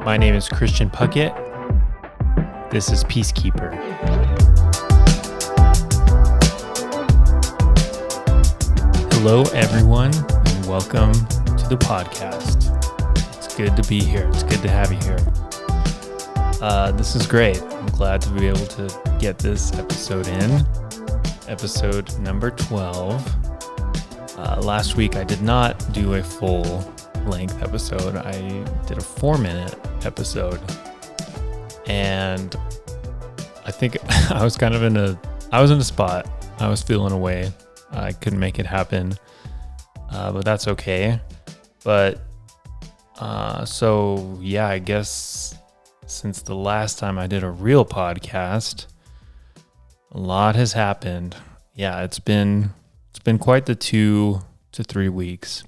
My name is Christian Puckett. This is Peacekeeper. Hello, everyone, and welcome to the podcast. It's good to be here. It's good to have you here. This is great. I'm glad to be able to get this episode in. Episode number 12. Last week, I did not do a full-length episode. I did a 4-minute episode. And I think I was kind of in a spot. I was feeling away. I couldn't make it happen. But that's okay. But, so yeah, I guess since the last time I did a real podcast, a lot has happened. Yeah, it's been quite the 2 to 3 weeks.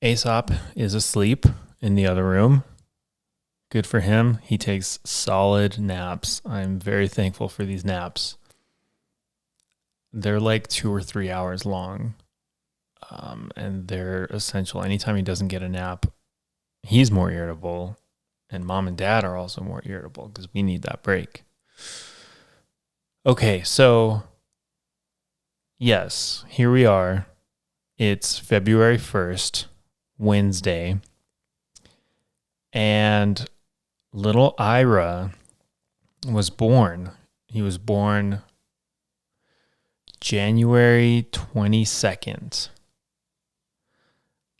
Aesop is asleep in the other room. Good for him. He takes solid naps. I'm very thankful for these naps. They're like 2 or 3 hours long. And they're essential. Anytime he doesn't get a nap, he's more irritable. And mom and dad are also more irritable because we need that break. Okay, so yes, here we are. It's February 1st, Wednesday. And little Ira was born. He was born January 22nd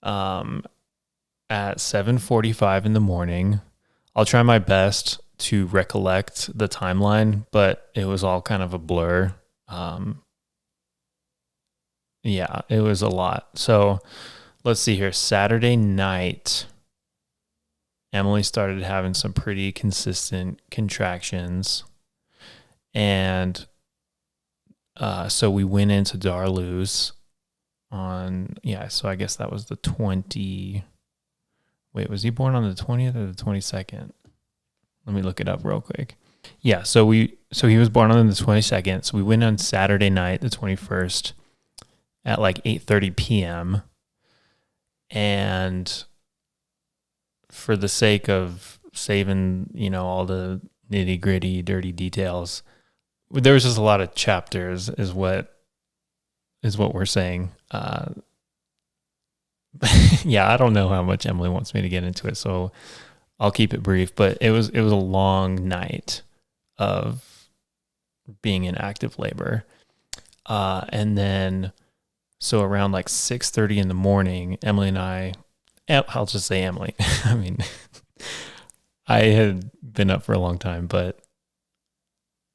at 7:45 in the morning. I'll try my best to recollect the timeline, but it was all kind of a blur. Yeah, it was a lot. So let's see here. Saturday night, Emily started having some pretty consistent contractions. And so we went into Darloo's so I guess that was the 20. Wait, was he born on the 20th or the 22nd? Let me look it up real quick. Yeah, so he was born on the 22nd. So we went on Saturday night, the 21st, at like 8:30 p.m. And for the sake of saving, all the nitty-gritty, dirty details, there was just a lot of chapters is what we're saying. Yeah, I don't know how much Emily wants me to get into it, so I'll keep it brief. But it was a long night of being in active labor. And then, so around like 6:30 in the morning, Emily and I'll just say Emily. I mean, I had been up for a long time, but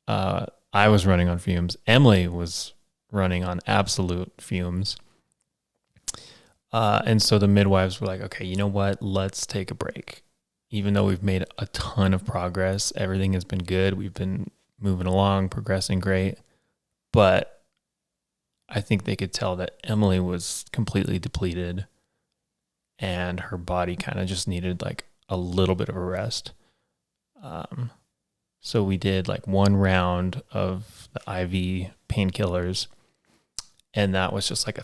I was running on fumes. Emily was running on absolute fumes. And so the midwives were like, okay, you know what? Let's take a break. Even though we've made a ton of progress, everything has been good. We've been moving along, progressing great. But I think they could tell that Emily was completely depleted and her body kind of just needed like a little bit of a rest. So we did like one round of the IV painkillers, and that was just like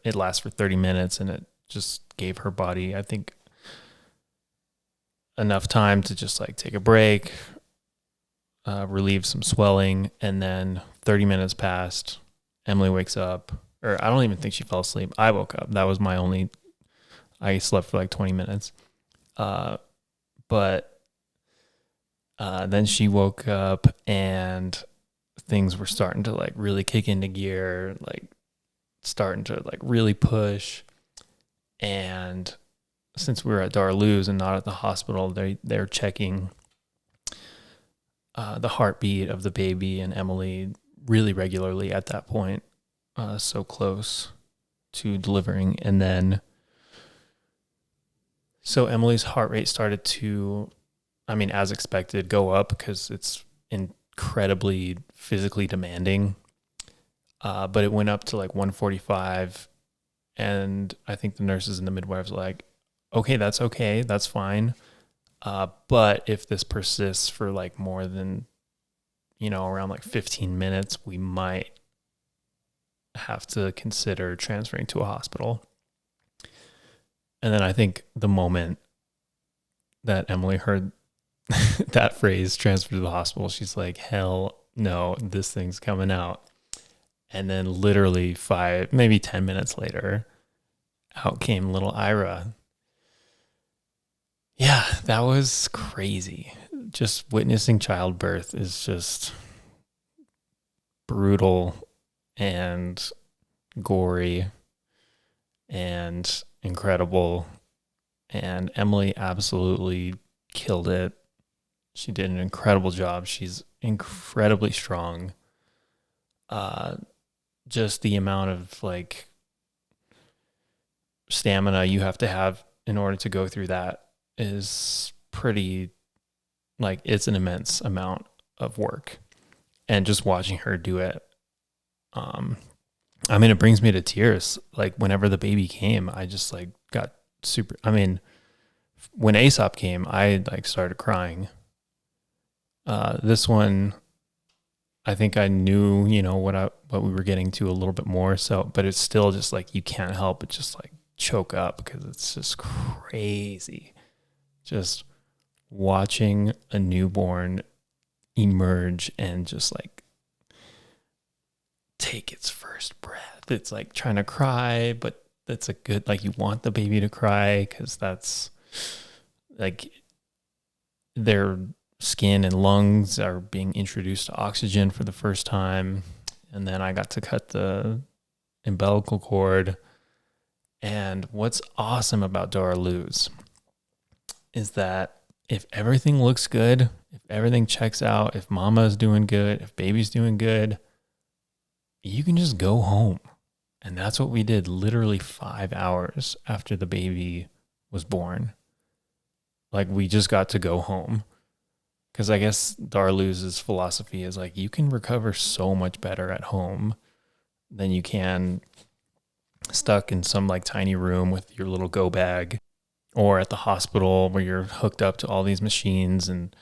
it lasts for 30 minutes, and it just gave her body, I think, enough time to just like take a break, relieve some swelling, and then 30 minutes passed. Emily wakes up, or I don't even think she fell asleep. I woke up. That was I slept for like 20 minutes. But then she woke up and things were starting to like really kick into gear, like starting to like really push. And since we were at Darloo's and not at the hospital, they're checking the heartbeat of the baby and Emily really regularly at that point, so close to delivering. And then so Emily's heart rate started to, as expected, go up because it's incredibly physically demanding. But it went up to like 145. And I think the nurses and the midwives were like, okay, that's fine. But if this persists for like more than, around like 15 minutes, we might have to consider transferring to a hospital. And then I think the moment that Emily heard that phrase, transfer to the hospital, she's like, hell no, this thing's coming out. And then literally 5, maybe 10 minutes later, out came little Ira. Yeah, that was crazy. Just witnessing childbirth is just brutal and gory and incredible. And Emily absolutely killed it. She did an incredible job. She's incredibly strong. Just the amount of like stamina you have to have in order to go through that is pretty, like, it's an immense amount of work. And just watching her do it, I mean, it brings me to tears. Like, whenever the baby came, I just like got super, I mean, when Aesop came, I like started crying. This one, I think I knew, what we were getting to a little bit more. So, but it's still just like, you can't help but just like choke up because it's just crazy. Just watching a newborn emerge and just like take its first breath. It's like trying to cry, but that's a good, like, you want the baby to cry because that's like their skin and lungs are being introduced to oxygen for the first time. And then I got to cut the umbilical cord. And what's awesome about Dora Luz is that if everything looks good, if everything checks out, if mama's doing good, if baby's doing good, you can just go home. And that's what we did literally 5 hours after the baby was born. Like, we just got to go home. Because I guess Dora Luz's philosophy is like, you can recover so much better at home than you can stuck in some like tiny room with your little go bag, or at the hospital where you're hooked up to all these machines. And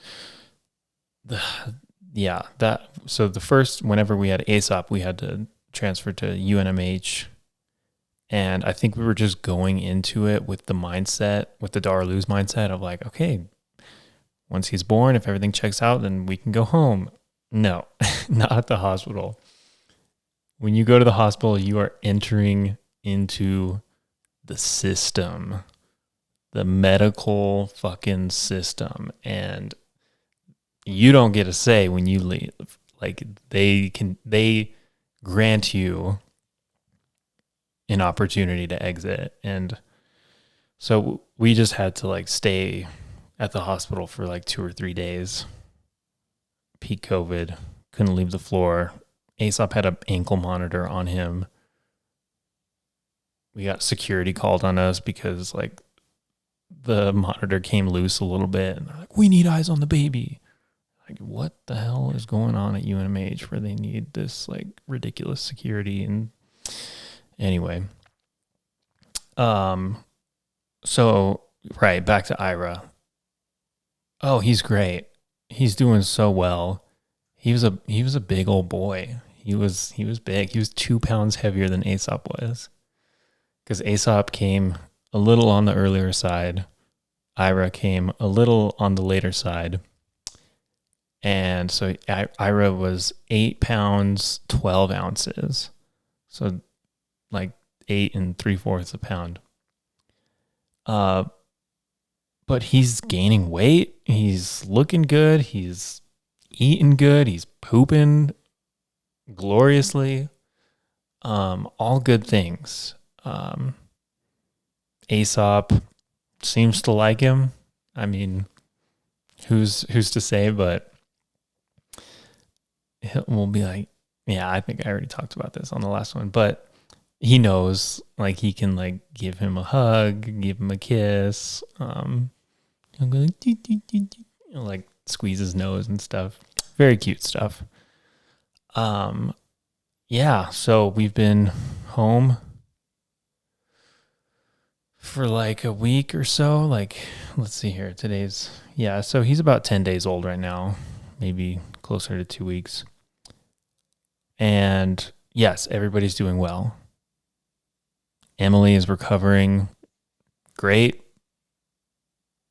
so the first, whenever we had Aesop, we had to transfer to UNMH. And I think we were just going into it with the mindset, with the Dora Luz mindset of like, okay, once he's born, if everything checks out, then we can go home. No, not at the hospital. When you go to the hospital, you are entering into the system, the medical fucking system. And you don't get a say when you leave. Like, they grant you an opportunity to exit. And so we just had to like stay at the hospital for like 2 or 3 days. Peak COVID, couldn't leave the floor. Aesop had an ankle monitor on him. We got security called on us because like the monitor came loose a little bit, and they're like, we need eyes on the baby. Like, what the hell is going on at UNMH where they need this like ridiculous security? And anyway, so right, back to Ira. Oh, he's great. He's doing so well. He was a big old boy. He was big. He was 2 pounds heavier than Aesop was. Because Aesop came a little on the earlier side. Ira came a little on the later side. And so Ira was 8 pounds, 12 ounces. So like 8 3/4 pounds. But he's gaining weight. He's looking good. He's eating good. He's pooping gloriously. All good things. Aesop seems to like him. I mean, who's to say? But we'll be like, yeah, I think I already talked about this on the last one. But he knows, like, he can like give him a hug, give him a kiss. He'll go like, dee, dee, dee, dee, like squeeze his nose and stuff. Very cute stuff. Yeah, so we've been home for like a week or so. Like, let's see here. So he's about 10 days old right now, maybe closer to 2 weeks. And yes, everybody's doing well. Emily is recovering great.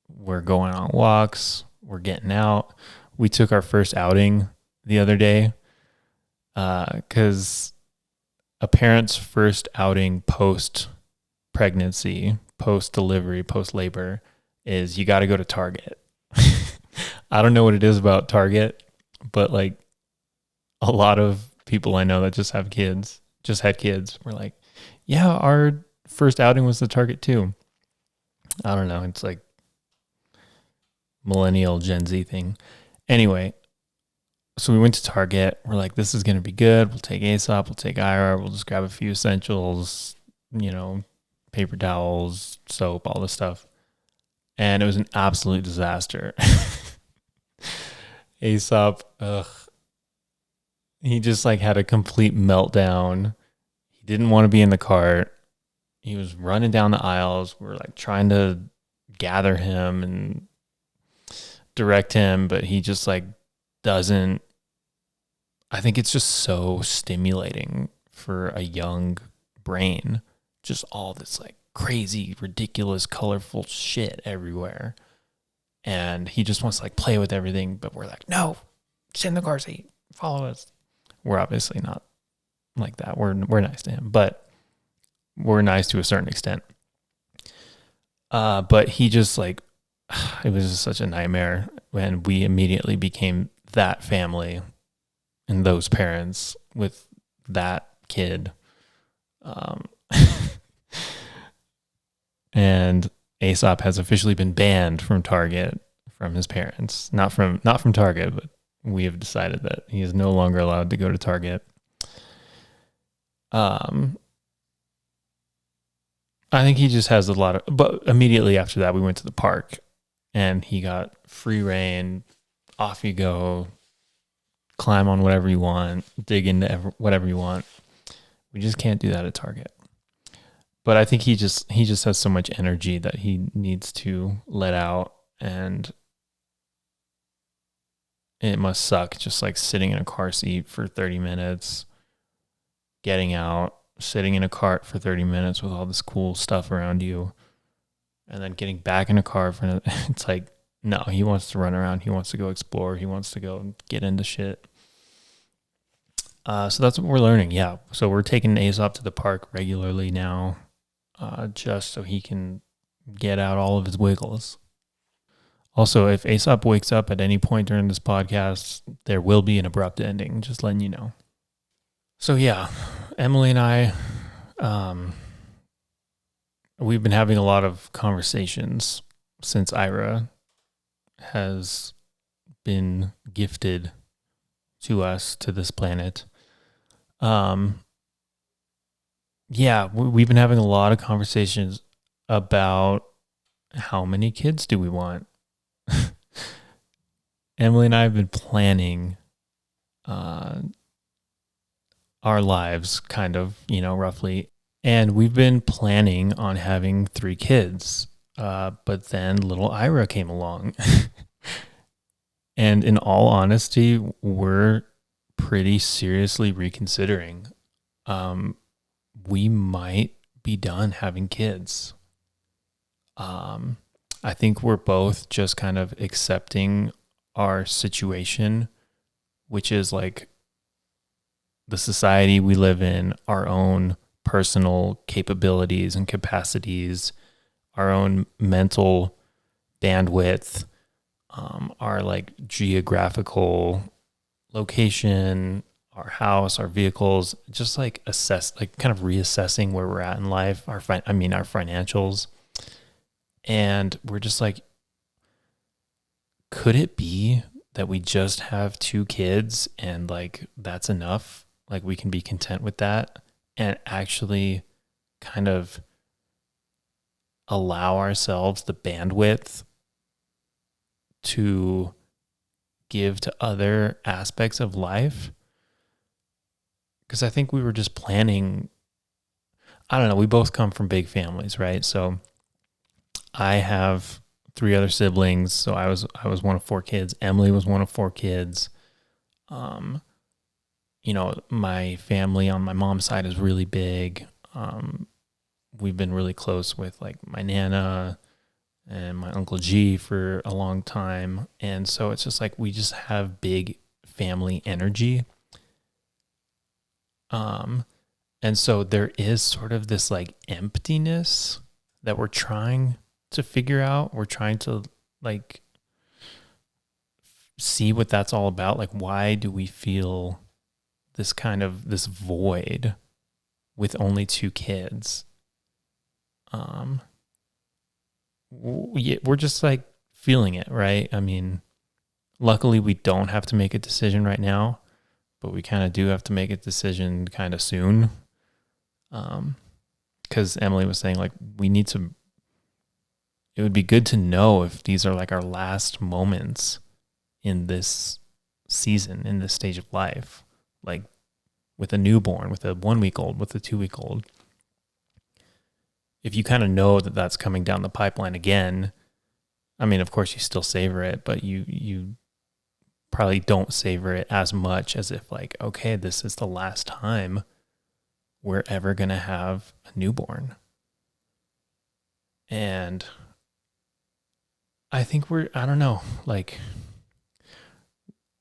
We're going on walks. We're getting out. We took our first outing the other day because a parent's first outing post-pregnancy, post-delivery, post-labor is you got to go to Target. I don't know what it is about Target, but like a lot of people I know that just had kids, were like, yeah, our first outing was the Target too. I don't know. It's like millennial Gen Z thing. Anyway, so we went to Target. We're like, this is going to be good. We'll take Aesop. We'll take Ira. We'll just grab a few essentials, paper towels, soap, all this stuff. And it was an absolute disaster. Aesop, he just like had a complete meltdown. He didn't want to be in the cart. He was running down the aisles. We were like trying to gather him and direct him, but he just like doesn't. I think it's just so stimulating for a young brain. Just all this like crazy, ridiculous, colorful shit everywhere. And he just wants to like play with everything, but we're like, no, sit in the car seat, follow us. We're obviously not like that. We're nice to him, but we're nice to a certain extent. But he just like, it was just such a nightmare when we immediately became that family and those parents with that kid. And Aesop has officially been banned from Target from his parents. Not from Target, but we have decided that he is no longer allowed to go to Target. I think he just has a lot of, but immediately after that, we went to the park and he got free reign. Off you go, climb on whatever you want, dig into whatever you want. We just can't do that at Target. But I think he just has so much energy that he needs to let out, and it must suck just like sitting in a car seat for 30 minutes, getting out, sitting in a cart for 30 minutes with all this cool stuff around you, and then getting back in a car for it's like, no, he wants to run around. He wants to go explore. He wants to go get into shit. So that's what we're learning. Yeah. So we're taking Aesop to the park regularly now, just so he can get out all of his wiggles. Also, if Aesop wakes up at any point during this podcast, there will be an abrupt ending, just letting you know. So yeah, Emily and I, we've been having a lot of conversations since Ira has been gifted to us, to this planet. Yeah, we've been having a lot of conversations about how many kids do we want. Emily and I have been planning our lives kind of, roughly. And we've been planning on having 3 kids. But then little Ira came along. And in all honesty, we're pretty seriously reconsidering. We might be done having kids. I think we're both just kind of accepting our situation, which is like the society we live in, our own personal capabilities and capacities, our own mental bandwidth, our like geographical location, our house, our vehicles, just like kind of reassessing where we're at in life, our financials. And we're just like, could it be that we just have 2 kids and like that's enough? Like we can be content with that and actually kind of allow ourselves the bandwidth to give to other aspects of life. Because I think we were just planning, I don't know, we both come from big families, right? So I have 3 other siblings. So I was one of 4 kids. Emily was one of 4 kids. My family on my mom's side is really big. we've been really close with like my Nana and my Uncle G for a long time. And so it's just like we just have big family energy. And so there is sort of this like emptiness that we're trying to figure out. We're trying to like see what that's all about. Like, why do we feel this kind of this void with only 2 kids? We're just like feeling it, right? I mean, luckily we don't have to make a decision right now, but we kind of do have to make a decision kind of soon. Because Emily was saying like it would be good to know if these are like our last moments in this season, in this stage of life, like with a newborn, with a 1-week-old, with a 2-week-old. If you kind of know that that's coming down the pipeline again, I mean, of course you still savor it, but you probably don't savor it as much as if like, okay, this is the last time we're ever going to have a newborn. And I think I don't know, like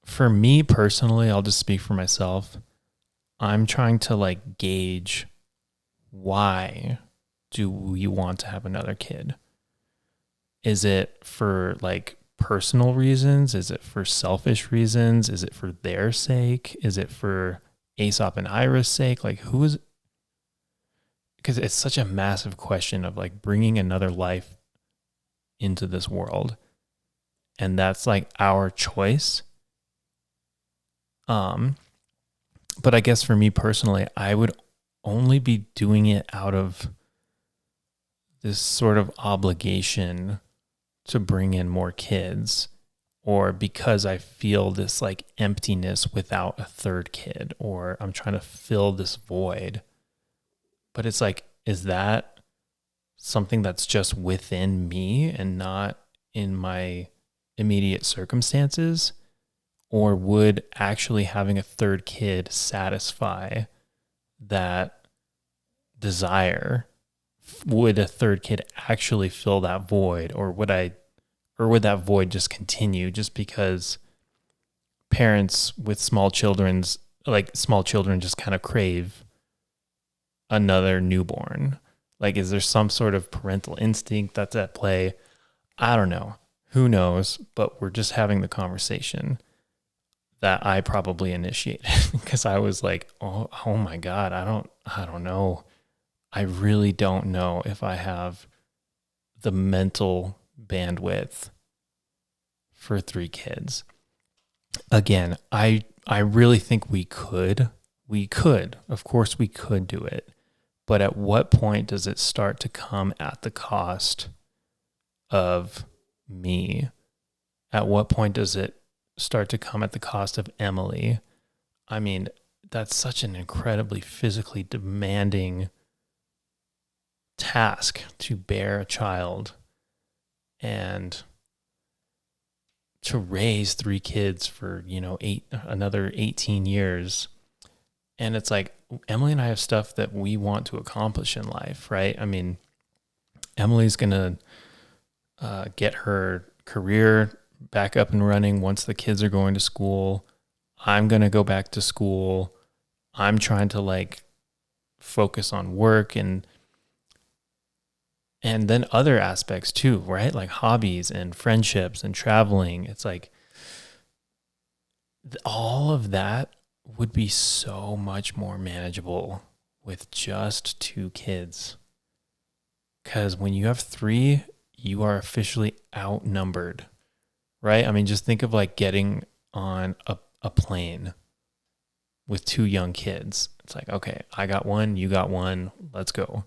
for me personally, I'll just speak for myself. I'm trying to like gauge, why do we want to have another kid? Is it for like personal reasons? Is it for selfish reasons? Is it for their sake? Is it for Aesop and Ira's sake? Like because it's such a massive question of like bringing another life into this world. And that's like our choice. But I guess for me personally, I would only be doing it out of this sort of obligation to bring in more kids, or because I feel this like emptiness without a 3rd kid, or I'm trying to fill this void. But it's like, is that something that's just within me and not in my immediate circumstances? Or would actually having a 3rd kid satisfy that desire? Would a 3rd kid actually fill that void? Or would that void just continue just because parents with small children just kind of crave another newborn? Like, is there some sort of parental instinct that's at play? I don't know. Who knows? But we're just having the conversation that I probably initiated because I was like, oh my God, I don't know. I really don't know if I have the mental bandwidth for 3 kids. Again, I really think we could, of course we could do it. But at what point does it start to come at the cost of me? At what point does it start to come at the cost of Emily? I mean, that's such an incredibly physically demanding task to bear a child and to raise 3 kids for, another 18 years. And it's like, Emily and I have stuff that we want to accomplish in life, right? I mean, Emily's going to get her career back up and running once the kids are going to school. I'm going to go back to school. I'm trying to like focus on work and then other aspects too, right? Like hobbies and friendships and traveling. It's like all of that would be so much more manageable with just 2 kids. Because when you have 3, you are officially outnumbered, right? I mean, just think of like getting on a plane with 2 young kids. It's like, okay, I got one, you got one, let's go.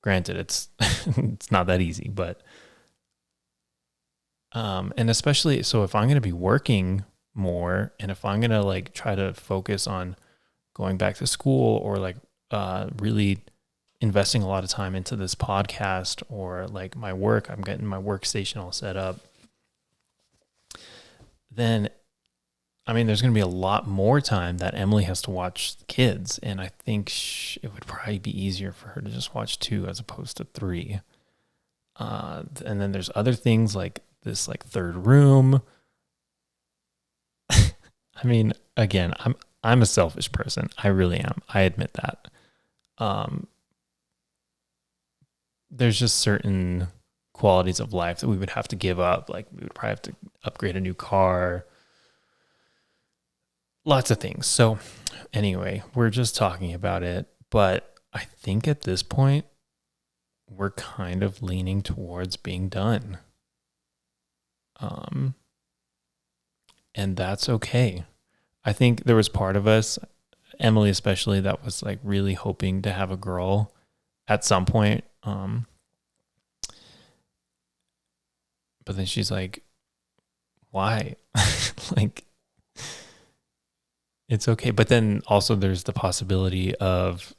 Granted, it's it's not that easy, but and especially so if I'm going to be working more and if I'm going to like try to focus on going back to school or like really investing a lot of time into this podcast or like my work, I'm getting my workstation all set up, then I mean, there's going to be a lot more time that Emily has to watch the kids. And I think it would probably be easier for her to just watch 2 as opposed to 3. And then there's other things like this, like third room. I mean, again, I'm a selfish person. I really am. I admit that. There's just certain qualities of life that we would have to give up. Like we would probably have to upgrade a new car. Lots of things. So anyway, we're just talking about it. But I think at this point, we're kind of leaning towards being done. And that's okay. I think there was part of us, Emily especially, that was like really hoping to have a girl at some point. But then she's like, why? Like, it's okay. But then also there's the possibility of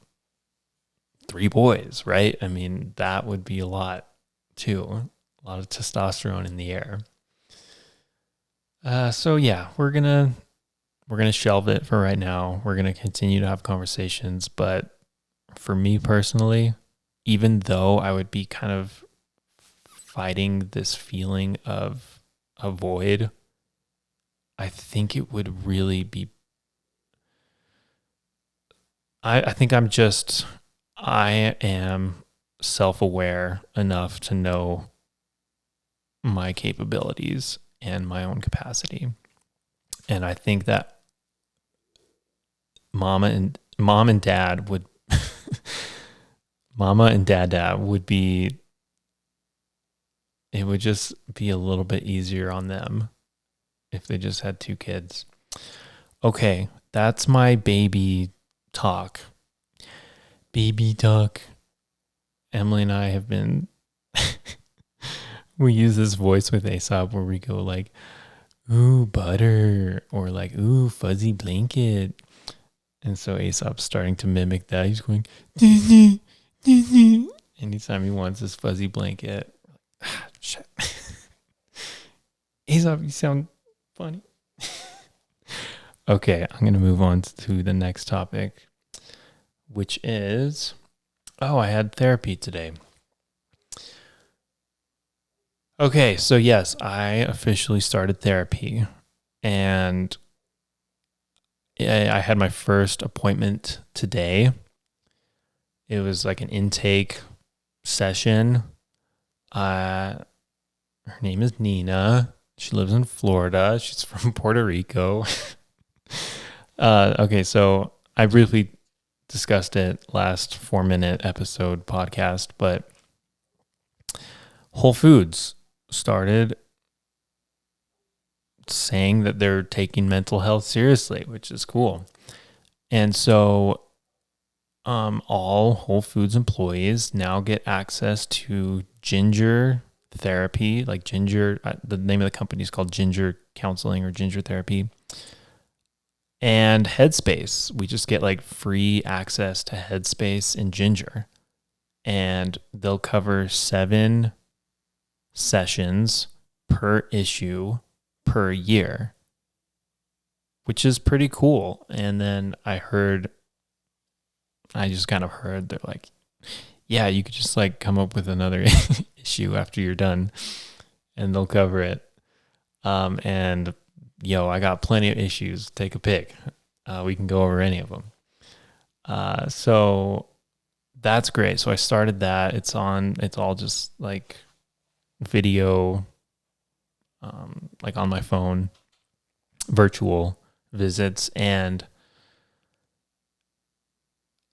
3 boys, right? I mean, that would be a lot too. A lot of testosterone in the air. So yeah, we're gonna shelve it for right now. We're gonna continue to have conversations, but for me personally, even though I would be kind of fighting this feeling of a void, I think it would really be. I think I am self-aware enough to know my capabilities and my own capacity. And I think that mama and dad would be, it would just be a little bit easier on them if they just had 2 kids. Okay, that's my baby talk. Baby talk. Emily and I have been we use this voice with Aesop where we go like, ooh, butter, or like, ooh, fuzzy blanket. And so Aesop's starting to mimic that. He's going, Disney, Disney. Anytime he wants his fuzzy blanket. Shit. Aesop, you sound funny. Okay, I'm going to move on to the next topic, which is, I had therapy today. Okay, so yes, I officially started therapy, and I had my first appointment today. It was like an intake session. Her name is Nina. She lives in Florida. She's from Puerto Rico. Okay, so I briefly discussed it last 4-minute episode podcast, but Whole Foods started saying that they're taking mental health seriously, which is cool. And so all Whole Foods employees now get access to ginger therapy, like ginger, the name of the company is called Ginger Counseling or Ginger Therapy, and Headspace. We just get like free access to Headspace and Ginger, and they'll cover 7 sessions per issue per year, which is pretty cool. And then I just kind of heard they're like, yeah, you could just like come up with another issue after you're done and they'll cover it. And I got plenty of issues. Take a pick. We can go over any of them. So that's great. So I started that. It's all just like video, like on my phone, virtual visits. And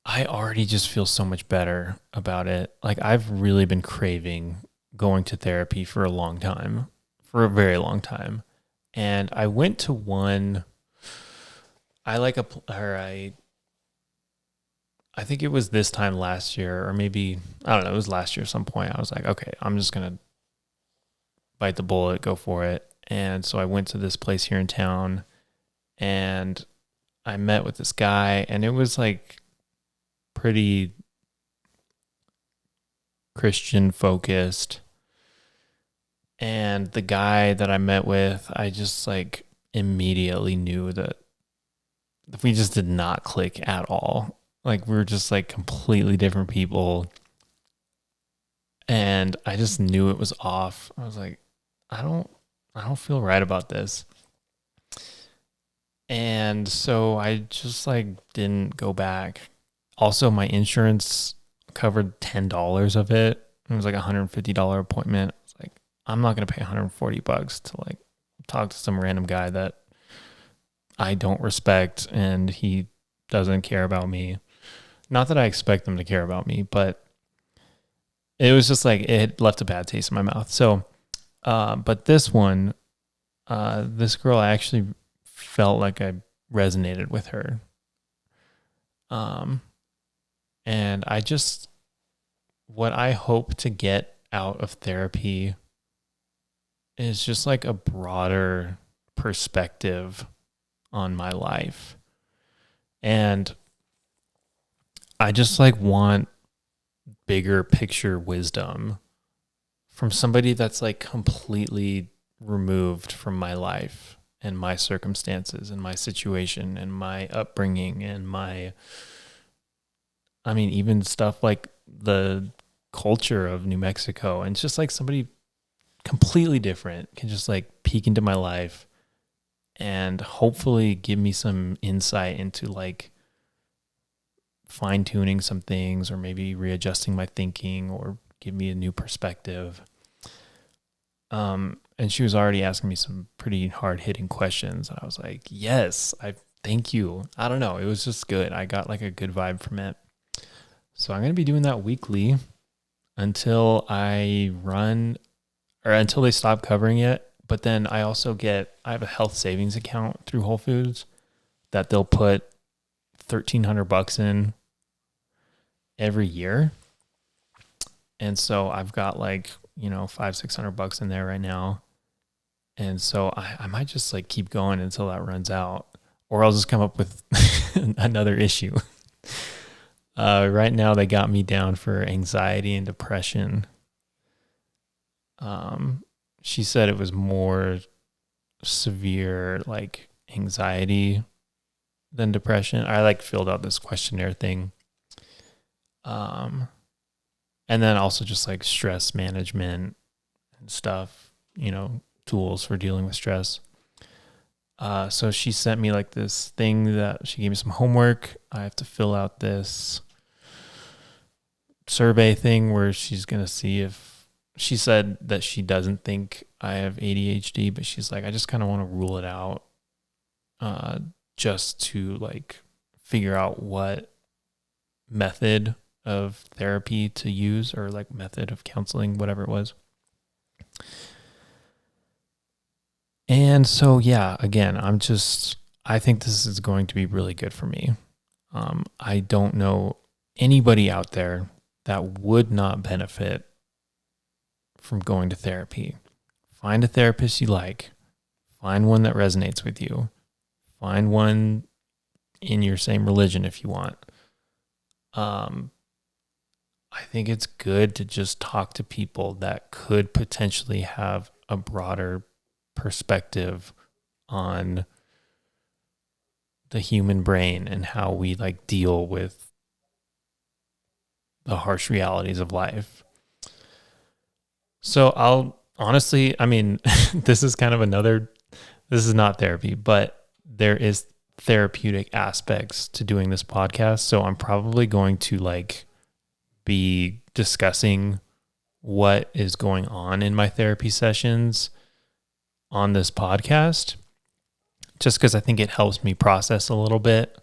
I already just feel so much better about it. Like I've really been craving going to therapy for a very long time. And I went to one, I think it was this time last year, or maybe, I don't know, it was last year at some point. I was like, okay, I'm just going to bite the bullet, go for it. And so I went to this place here in town and I met with this guy, and it was like pretty Christian focused. And the guy that I met with, I just like, immediately knew that we just did not click at all. Like we were just like completely different people. And I just knew it was off. I was like, I don't feel right about this. And so I just like didn't go back. Also, my insurance covered $10 of it. It was like $150 appointment. I was like, I'm not going to pay $140 to like talk to some random guy that I don't respect and he doesn't care about me. Not that I expect them to care about me, but it was just like it left a bad taste in my mouth. So, but this one, this girl, I actually felt like I resonated with her. And I just, what I hope to get out of therapy is just like a broader perspective on my life. And I just like want bigger picture wisdom from somebody that's like completely removed from my life and my circumstances and my situation and my upbringing and even stuff like the culture of New Mexico. And it's just like somebody completely different can just like peek into my life and hopefully give me some insight into like fine tuning some things or maybe readjusting my thinking or give me a new perspective. And she was already asking me some pretty hard hitting questions. And I was like, yes, thank you. I don't know. It was just good. I got like a good vibe from it. So I'm going to be doing that weekly until until they stop covering it. But then I have a health savings account through Whole Foods that they'll put $1,300 in every year. And so I've got like, $500-$600 in there right now. And so I might just like keep going until that runs out, or I'll just come up with another issue. Right now they got me down for anxiety and depression. She said it was more severe, like anxiety than depression. I like filled out this questionnaire thing. And then also just like stress management and stuff, tools for dealing with stress. So she sent me like this thing that she gave me some homework. I have to fill out this survey thing where she's going to see if she said that she doesn't think I have ADHD, but she's like, I just kind of want to rule it out, just to like figure out what method of therapy to use or like method of counseling, whatever it was. And so, yeah, again, I think this is going to be really good for me. I don't know anybody out there that would not benefit from going to therapy. Find a therapist you like. Find one that resonates with you. Find one in your same religion if you want. I think it's good to just talk to people that could potentially have a broader perspective on the human brain and how we like deal with the harsh realities of life. So I'll honestly, this is not therapy, but there is therapeutic aspects to doing this podcast. So I'm probably going to like be discussing what is going on in my therapy sessions on this podcast, just because I think it helps me process a little bit.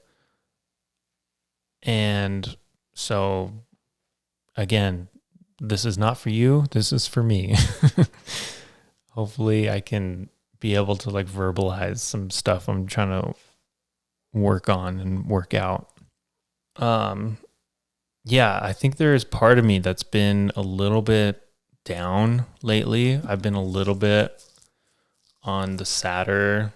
And so, again, this is not for you. This is for me. Hopefully I can be able to like verbalize some stuff I'm trying to work on and work out. Yeah, I think there is part of me that's been a little bit down lately. I've been a little bit on the sadder,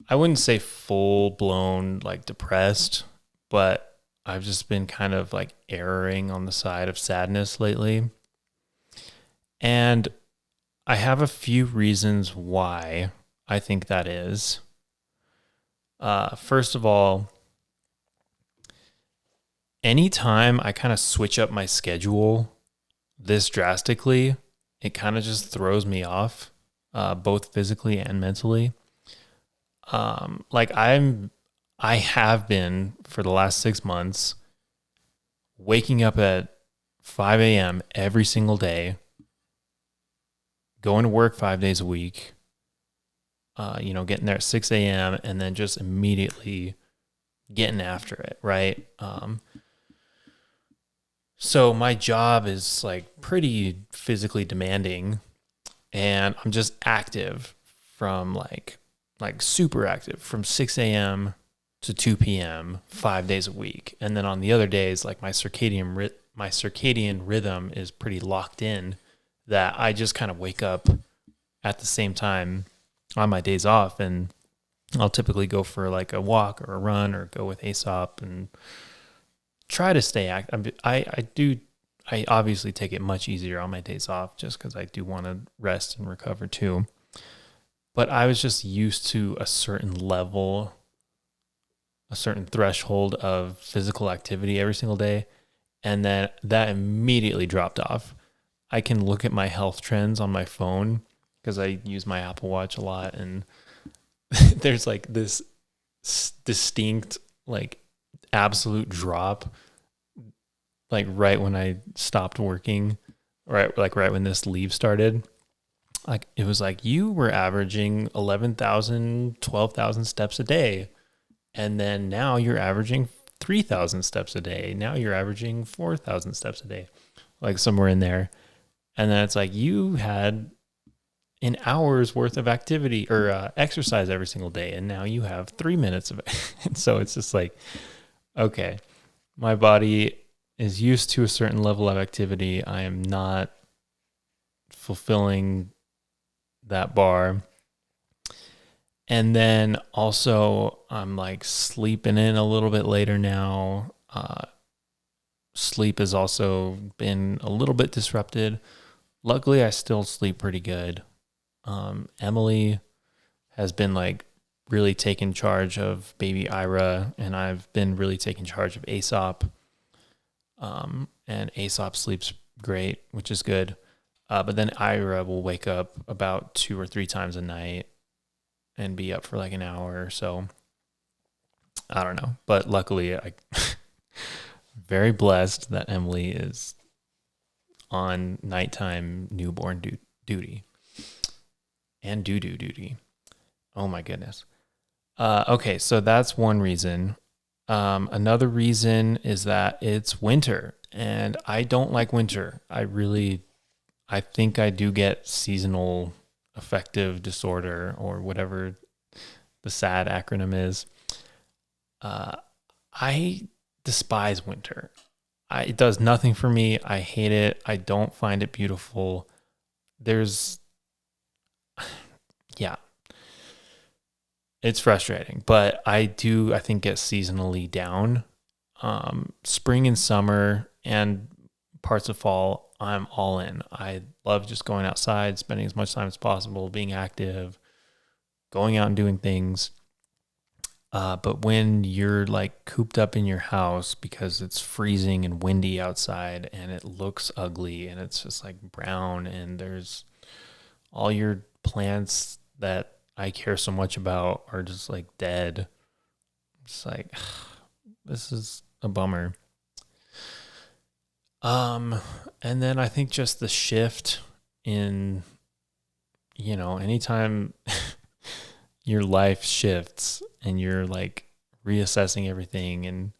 I wouldn't say full blown like depressed, but I've just been kind of like erring on the side of sadness lately. And I have a few reasons why I think that is. First of all, anytime I kind of switch up my schedule this drastically, it kind of just throws me off, both physically and mentally. Like I have been for the last 6 months waking up at 5 a.m. every single day, going to work 5 days a week, getting there at 6 a.m. and then just immediately getting after it, right? So my job is like pretty physically demanding, and I'm just active from like super active from 6 a.m. to 2 p.m. 5 days a week. And then on the other days, like my circadian rhythm is pretty locked in, that I just kind of wake up at the same time on my days off, and I'll typically go for like a walk or a run or go with Aesop and try to stay active. I obviously take it much easier on my days off just because I do want to rest and recover too. But I was just used to a certain level, a certain threshold of physical activity every single day. And then that immediately dropped off. I can look at my health trends on my phone because I use my Apple Watch a lot. And there's like this distinct, like absolute drop, like right when I stopped working, right when this leave started. Like it was like you were averaging 11,000, 12,000 steps a day. And then now you're averaging 3,000 steps a day. Now you're averaging 4,000 steps a day, like somewhere in there. And then it's like you had an hour's worth of activity or exercise every single day. And now you have 3 minutes of it. And so it's just like, okay, my body is used to a certain level of activity. I am not fulfilling that bar. And then also I'm like sleeping in a little bit later now. Sleep has also been a little bit disrupted. Luckily, I still sleep pretty good. Emily has been like really taking charge of baby Ira, and I've been really taking charge of Aesop. And Aesop sleeps great, which is good. But then Ira will wake up about 2 or 3 times a night and be up for like an hour or so. I don't know. But luckily, I'm very blessed that Emily is on nighttime newborn duty and doo-doo duty. Oh my goodness. Okay, so that's one reason. Another reason is that it's winter, and I don't like winter. I think I do get seasonal affective disorder, or whatever the SAD acronym is. I despise winter. It does nothing for me. I hate it. I don't find it beautiful. Yeah, it's frustrating, but I think, get seasonally down. Spring and summer and parts of fall, I'm all in. I love just going outside, spending as much time as possible, being active, going out and doing things. But when you're like cooped up in your house because it's freezing and windy outside and it looks ugly and it's just like brown and there's all your plants that I care so much about are just like dead. It's like, this is a bummer. And then I think just the shift in, anytime your life shifts and you're like reassessing everything, and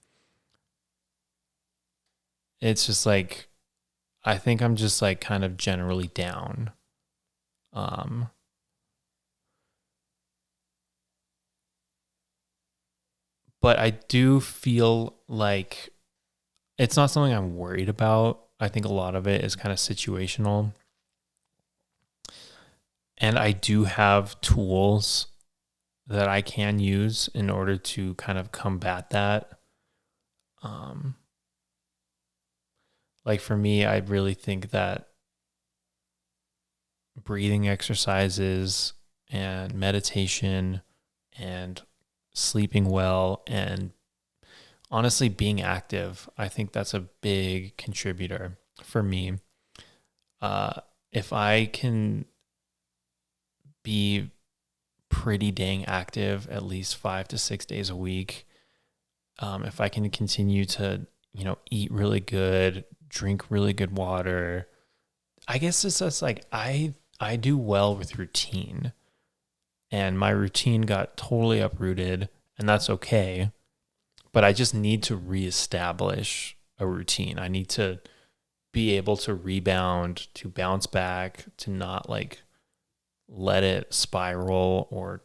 it's just like, I think I'm just like kind of generally down. But I do feel like it's not something I'm worried about. I think a lot of it is kind of situational. And I do have tools that I can use in order to kind of combat that. Like for me, I really think that breathing exercises and meditation and sleeping well and honestly being active. I think that's a big contributor for me. If I can be pretty dang active at least 5 to 6 days a week, if I can continue to, eat really good, drink really good water, I guess it's just like I do well with routine, and my routine got totally uprooted, and that's okay. But I just need to reestablish a routine. I need to be able to rebound, to bounce back, to not like let it spiral or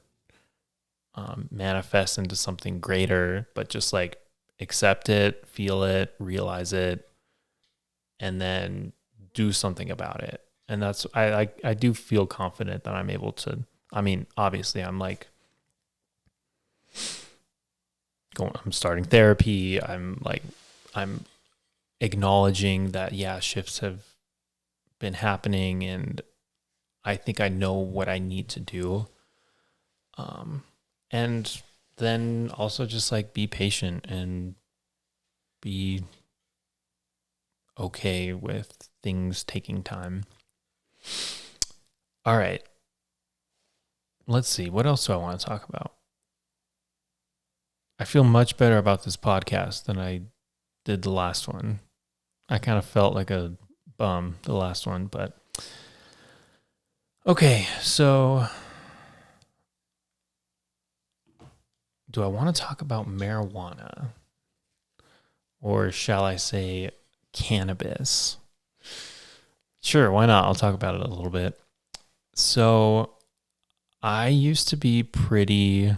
manifest into something greater, but just like accept it, feel it, realize it, and then do something about it. And that's, I do feel confident that I'm able to. I mean, obviously I'm starting therapy. I'm acknowledging that, yeah, shifts have been happening, and I think I know what I need to do. And then also just like be patient and be okay with things taking time. All right. Let's see. What else do I want to talk about? I feel much better about this podcast than I did the last one. I kind of felt like a bum the last one, but okay. So do I want to talk about marijuana, or shall I say cannabis? Sure, why not? I'll talk about it a little bit. So I used to be pretty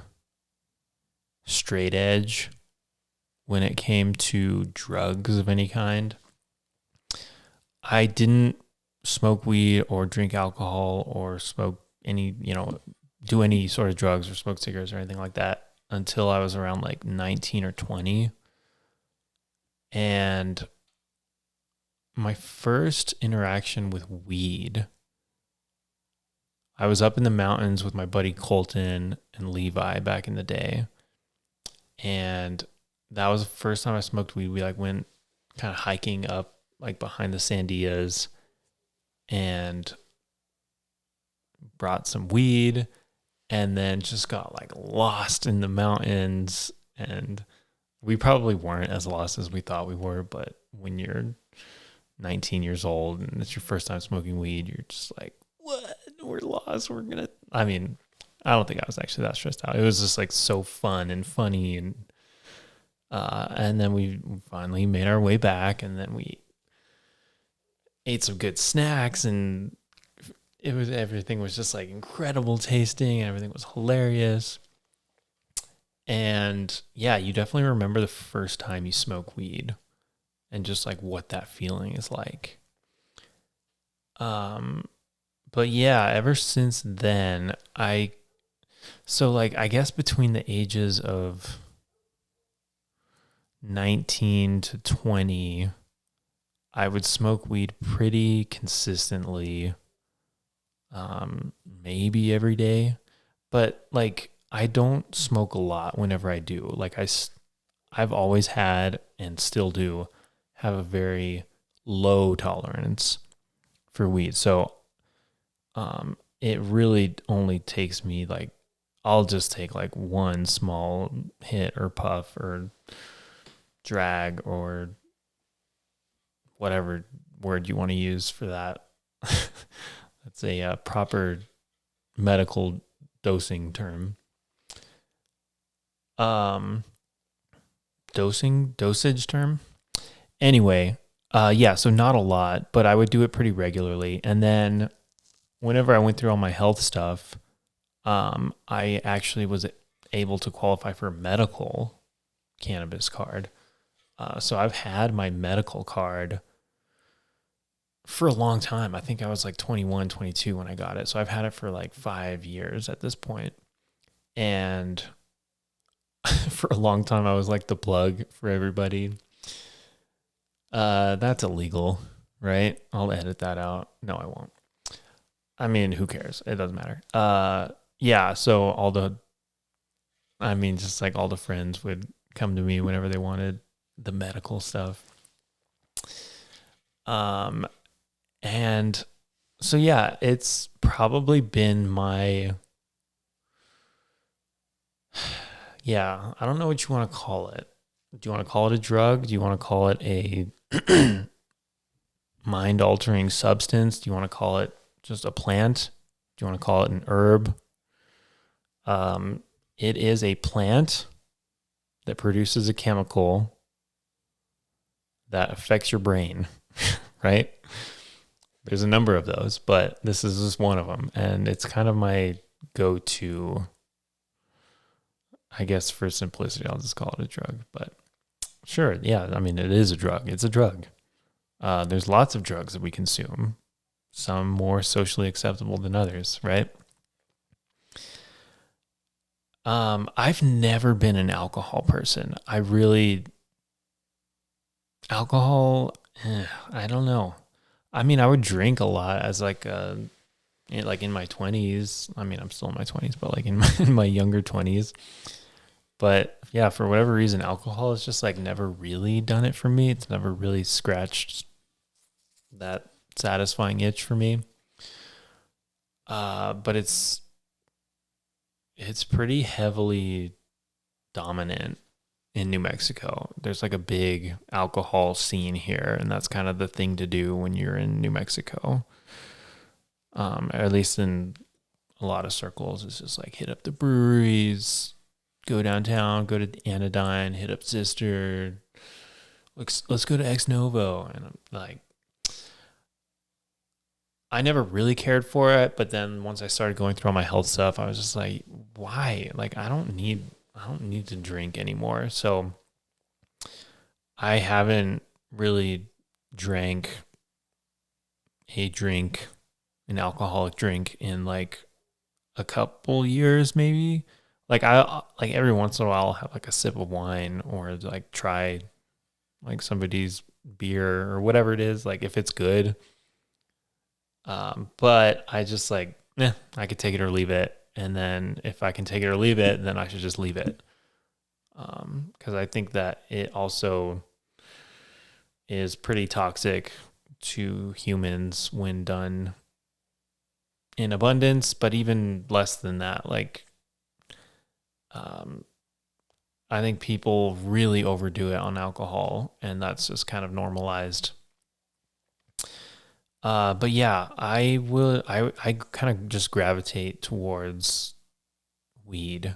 straight edge when it came to drugs of any kind. I didn't smoke weed or drink alcohol or smoke any, do any sort of drugs or smoke cigarettes or anything like that until I was around like 19 or 20. And my first interaction with weed, I was up in the mountains with my buddy Colton and Levi back in the day. And that was the first time I smoked weed. We went kind of hiking up behind the Sandias and brought some weed, and then just got lost in the mountains. And we probably weren't as lost as we thought we were, but when you're 19 years old and it's your first time smoking weed, you're just like, what? We're lost. I don't think I was actually that stressed out. It was just so fun and funny. And then we finally made our way back, and then we ate some good snacks, and everything was just incredible tasting. Everything was hilarious. And yeah, you definitely remember the first time you smoke weed and just what that feeling is like. But yeah, ever since then, I guess between the ages of 19 to 20, I would smoke weed pretty consistently, maybe every day. But I don't smoke a lot whenever I do. I've always had, and still do, have a very low tolerance for weed. So it really only takes me I'll just take one small hit or puff or drag or whatever word you want to use for that. That's a proper medical dosing term. Dosage term. Anyway, yeah, so not a lot, but I would do it pretty regularly. And then whenever I went through all my health stuff, I actually was able to qualify for a medical cannabis card. So I've had my medical card for a long time. I think I was 21, 22 when I got it. So I've had it for 5 years at this point. And for a long time, I was the plug for everybody. That's illegal, right? I'll edit that out. No, I won't. I mean, who cares? It doesn't matter. yeah, so just like all the friends would come to me whenever they wanted the medical stuff. Um, and so yeah, it's probably been yeah, I don't know what you want to call it. Do you want to call it a drug? Do you want to call it a mind altering substance? Do you want to call it just a plant? Do you want to call it an herb? It is a plant that produces a chemical that affects your brain, right? There's a number of those, but this is just one of them. And it's kind of my go-to, I guess for simplicity, I'll just call it a drug. But sure, yeah, I mean, it is a drug. It's a drug. There's lots of drugs that we consume, some more socially acceptable than others, right? I've never been an alcohol person. I don't know. I mean, I would drink a lot as like in my 20s. I mean, I'm still in my 20s, but like in my younger 20s. But yeah, for whatever reason, alcohol has just like never really done it for me. It's never really scratched that satisfying itch for me. But it's pretty heavily dominant in New Mexico. There's like a big alcohol scene here, and that's kind of the thing to do when you're in New Mexico. Or at least in a lot of circles, it's just like hit up the breweries, go downtown, go to Anodyne, hit up Sister. Let's go to Ex Novo. And I'm like, I never really cared for it, but then once I started going through all my health stuff, I was just like, why? Like, I don't need to drink anymore. So I haven't really drank an alcoholic drink in like a couple years, maybe. Like every once in a while I'll have like a sip of wine or like try like somebody's beer or whatever it is, like if it's good. But I just like, I could take it or leave it. And then if I can take it or leave it, then I should just leave it. Because I think that it also is pretty toxic to humans when done in abundance, but even less than that. Like, I think people really overdo it on alcohol, and that's just kind of normalized. But yeah, I kind of just gravitate towards weed.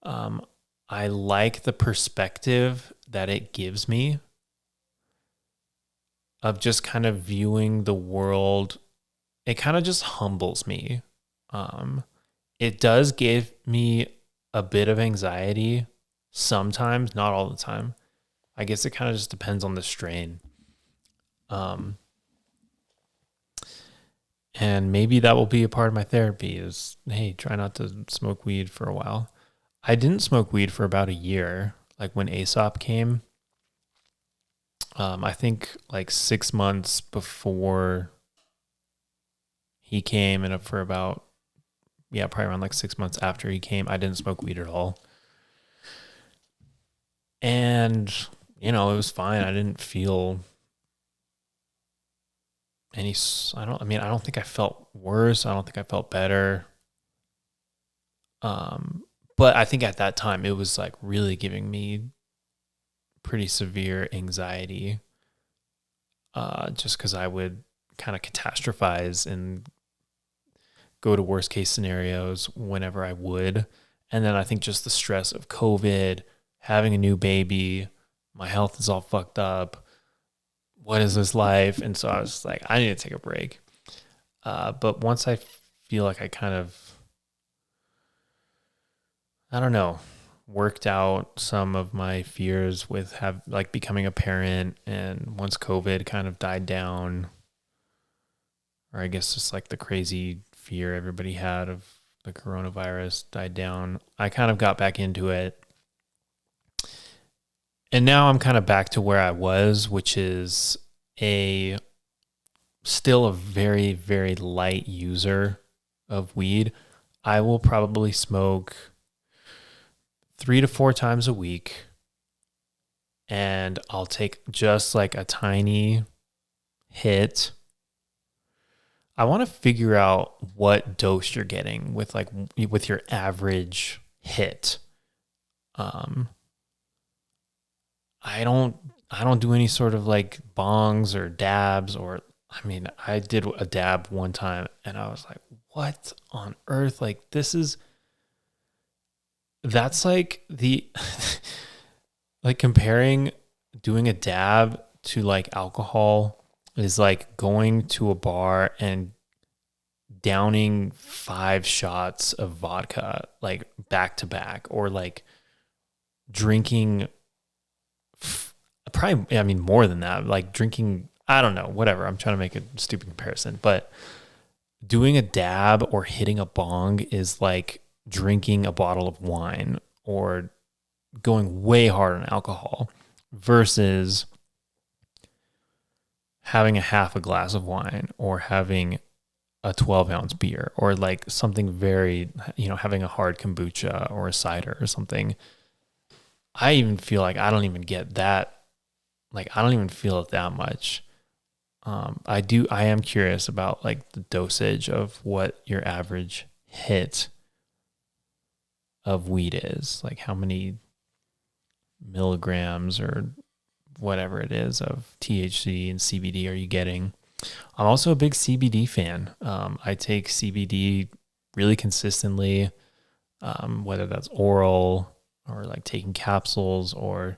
I like the perspective that it gives me of just kind of viewing the world. It kind of just humbles me. It does give me a bit of anxiety sometimes, not all the time. I guess it kind of just depends on the strain. And maybe that will be a part of my therapy is, hey, try not to smoke weed for a while. I didn't smoke weed for about a year, like when Aesop came. I think like 6 months before he came, and for about, probably around like 6 months after he came, I didn't smoke weed at all. And, it was fine. I didn't feel I don't think I felt worse. I don't think I felt better. But I think at that time it was like really giving me pretty severe anxiety. Just because I would kind of catastrophize and go to worst case scenarios whenever I would. And then I think just the stress of COVID, having a new baby, my health is all fucked up. What is this life? And so I was like, I need to take a break. But once I feel like I kind of, I don't know, worked out some of my fears with becoming a parent, and once COVID kind of died down, or I guess just like the crazy fear everybody had of the coronavirus died down, I kind of got back into it. And now I'm kind of back to where I was, which is still a very, very light user of weed. I will probably smoke 3 to 4 times a week, and I'll take just like a tiny hit. I want to figure out what dose you're getting with your average hit. I don't do any sort of like bongs or dabs, or I mean, I did a dab one time and I was like, what on earth? Like that's like the like comparing doing a dab to like alcohol is like going to a bar and downing 5 shots of vodka like back to back, or like drinking probably, I mean, more than that, like drinking, I don't know, whatever. I'm trying to make a stupid comparison, but doing a dab or hitting a bong is like drinking a bottle of wine or going way hard on alcohol versus having a half a glass of wine or having a 12-ounce beer or like something very, having a hard kombucha or a cider or something. I even feel like I don't even get that. Like, I don't even feel it that much. I am curious about like the dosage of what your average hit of weed is, like how many milligrams or whatever it is of THC and CBD are you getting. I'm also a big CBD fan. I take CBD really consistently, whether that's oral or like taking capsules or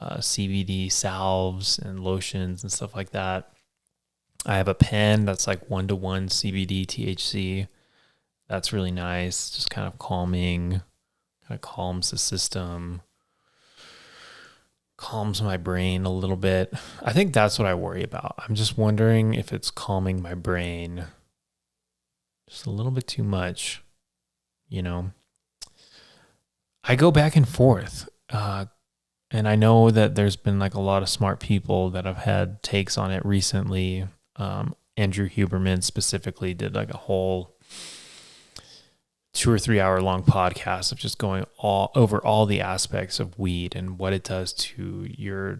CBD salves and lotions and stuff like that. I have a pen that's like 1-to-1 CBD THC. That's really nice. Just kind of calming, kind of calms the system, calms my brain a little bit. I think that's what I worry about. I'm just wondering if it's calming my brain just a little bit too much, I go back and forth. And I know that there's been like a lot of smart people that have had takes on it recently. Andrew Huberman specifically did like a whole 2 or 3 hour long podcast of just going over all the aspects of weed and what it does to your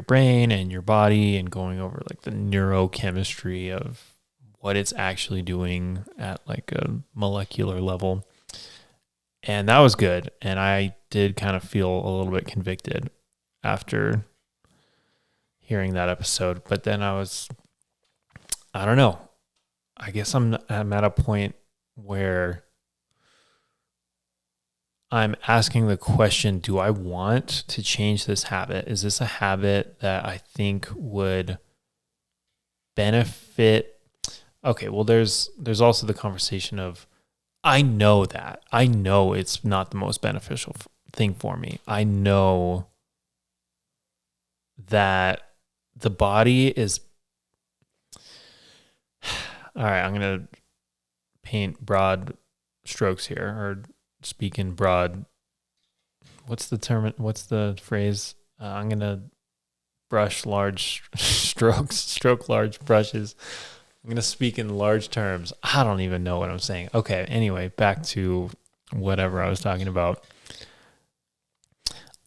brain and your body, and going over like the neurochemistry of what it's actually doing at like a molecular level. And that was good. And I did kind of feel a little bit convicted after hearing that episode. But then I don't know. I guess I'm at a point where I'm asking the question, do I want to change this habit? Is this a habit that I think would benefit? Okay, well, there's also the conversation of, I know it's not the most beneficial thing for me. I know that the body is, all right, I'm going to paint broad strokes here, or speak in broad, what's the phrase? I'm going to brush large strokes, stroke large brushes. I'm going to speak in large terms. I don't even know what I'm saying. Okay, anyway, back to whatever I was talking about.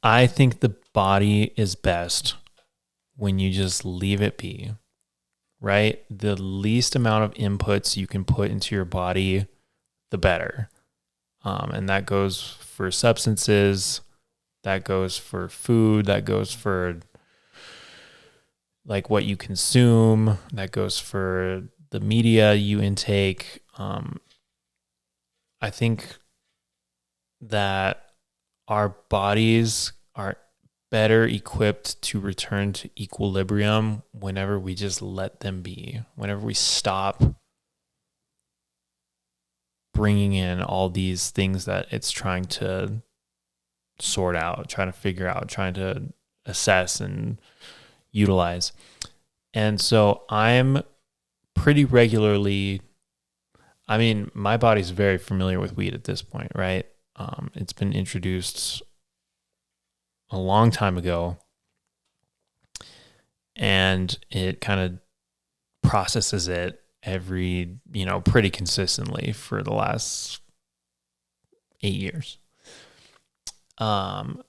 I think the body is best when you just leave it be, right? The least amount of inputs you can put into your body, the better. And that goes for substances, that goes for food, that goes for like what you consume, that goes for the media you intake. I think that our bodies are better equipped to return to equilibrium whenever we just let them be, whenever we stop bringing in all these things that it's trying to sort out, trying to figure out, trying to assess and utilize. And so I'm pretty regularly, I mean, my body's very familiar with weed at this point, right? It's been introduced a long time ago, and it kind of processes it pretty consistently for the last 8 years. And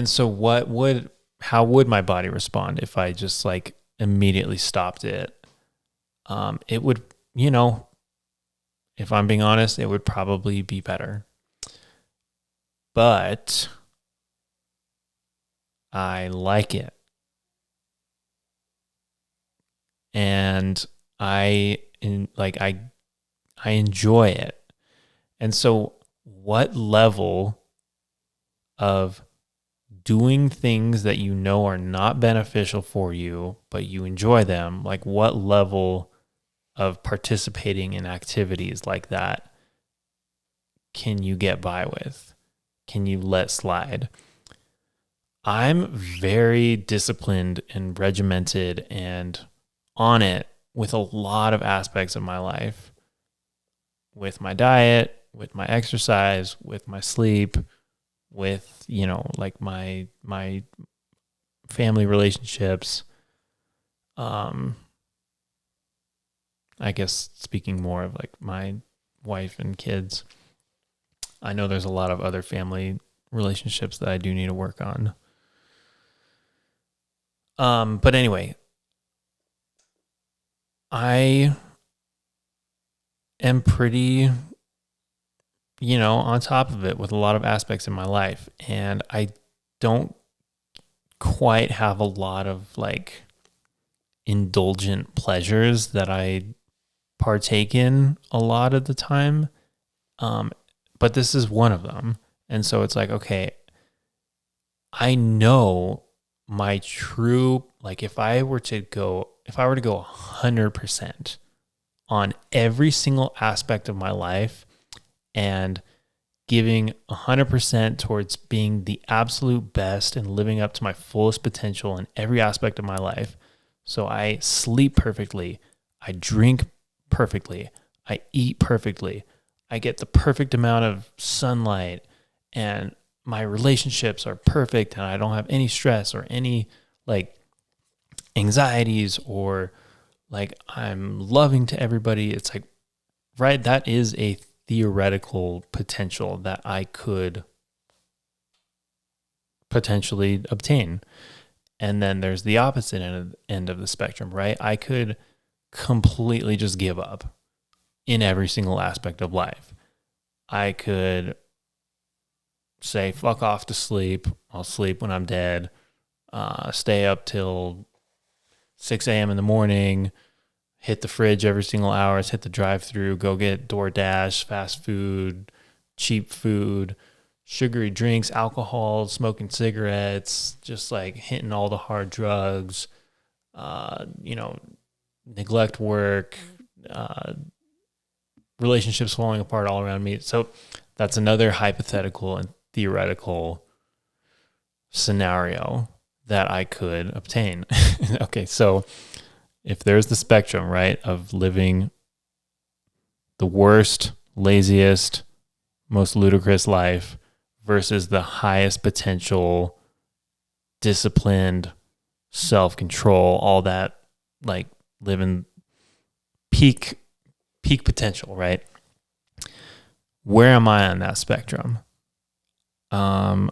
so how would my body respond if I just like immediately stopped it? It would, if I'm being honest, it would probably be better. But I like it. And I enjoy it. And so what level of doing things that you know are not beneficial for you, but you enjoy them, like what level of participating in activities like that can you get by with? Can you let slide? I'm very disciplined and regimented and on it with a lot of aspects of my life, with my diet, with my exercise, with my sleep, with, like my family relationships. I guess speaking more of like my wife and kids. I know there's a lot of other family relationships that I do need to work on. But anyway, I am pretty, on top of it with a lot of aspects in my life. And I don't quite have a lot of like indulgent pleasures that I partake in a lot of the time. But this is one of them. And so it's like, okay, I know my true, like if I were to go 100% on every single aspect of my life and giving 100% towards being the absolute best and living up to my fullest potential in every aspect of my life. So I sleep perfectly. I drink perfectly. I eat perfectly. I get the perfect amount of sunlight and my relationships are perfect and I don't have any stress or any like anxieties or like I'm loving to everybody. It's like, right, that is a theoretical potential that I could potentially obtain. And then there's the opposite end of the spectrum, right? I could completely just give up in every single aspect of life. I could say, fuck off to sleep. I'll sleep when I'm dead. Stay up till 6 a.m. in the morning, hit the fridge every single hour, hit the drive-thru, go get DoorDash, fast food, cheap food, sugary drinks, alcohol, smoking cigarettes, just like hitting all the hard drugs, neglect work, relationships falling apart all around me. So that's another hypothetical and theoretical scenario that I could obtain. Okay, so if there's the spectrum, right, of living the worst, laziest, most ludicrous life versus the highest potential, disciplined, self-control, all that, like living peak potential, right? Where am I on that spectrum? I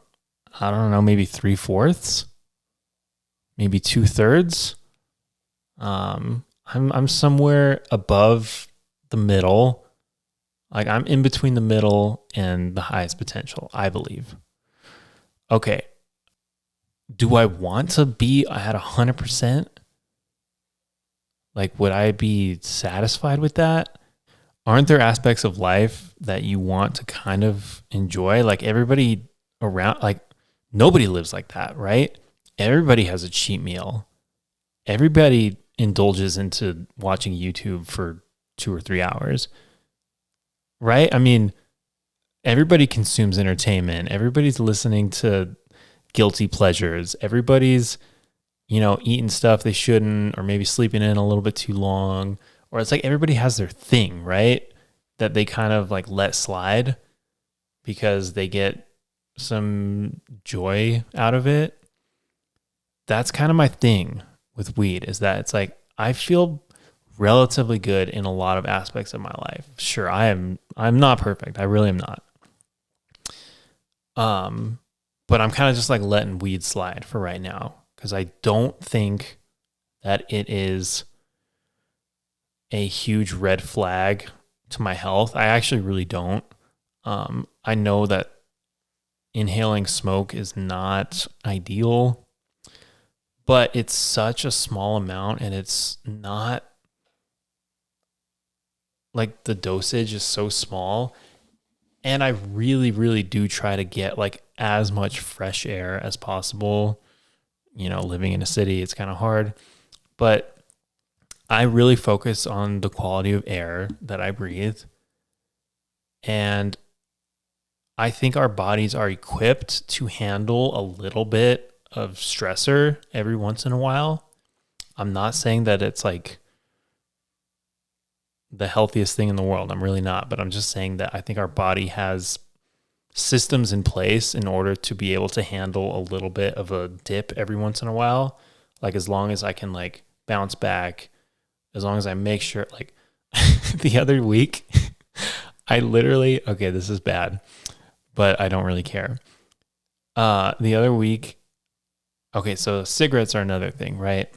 don't know, maybe 3/4, maybe 2/3. I'm somewhere above the middle. Like I'm in between the middle and the highest potential, I believe. Okay. Do I want to be at 100%? Like, would I be satisfied with that? Aren't there aspects of life that you want to kind of enjoy? Like everybody around, like nobody lives like that, right? Everybody has a cheat meal. Everybody indulges into watching YouTube for 2 or 3 hours, right? I mean, everybody consumes entertainment. Everybody's listening to guilty pleasures. Everybody's, eating stuff they shouldn't, or maybe sleeping in a little bit too long. Or it's like everybody has their thing, right? That they kind of like let slide because they get some joy out of it. That's kind of my thing with weed, is that it's like I feel relatively good in a lot of aspects of my life. Sure, I'm not perfect. I really am not. But I'm kind of just like letting weed slide for right now because I don't think that it is a huge red flag to my health. I actually really don't. I know that inhaling smoke is not ideal, but it's such a small amount and it's not like the dosage is so small. And I really, really do try to get like as much fresh air as possible. Living in a city, it's kind of hard, but I really focus on the quality of air that I breathe. And I think our bodies are equipped to handle a little bit of stressor every once in a while. I'm not saying that it's like the healthiest thing in the world. I'm really not, but I'm just saying that I think our body has systems in place in order to be able to handle a little bit of a dip every once in a while. Like as long as I can like bounce back, as long as I make sure like the other week, okay, this is bad, but I don't really care. The other week, okay, so cigarettes are another thing, right?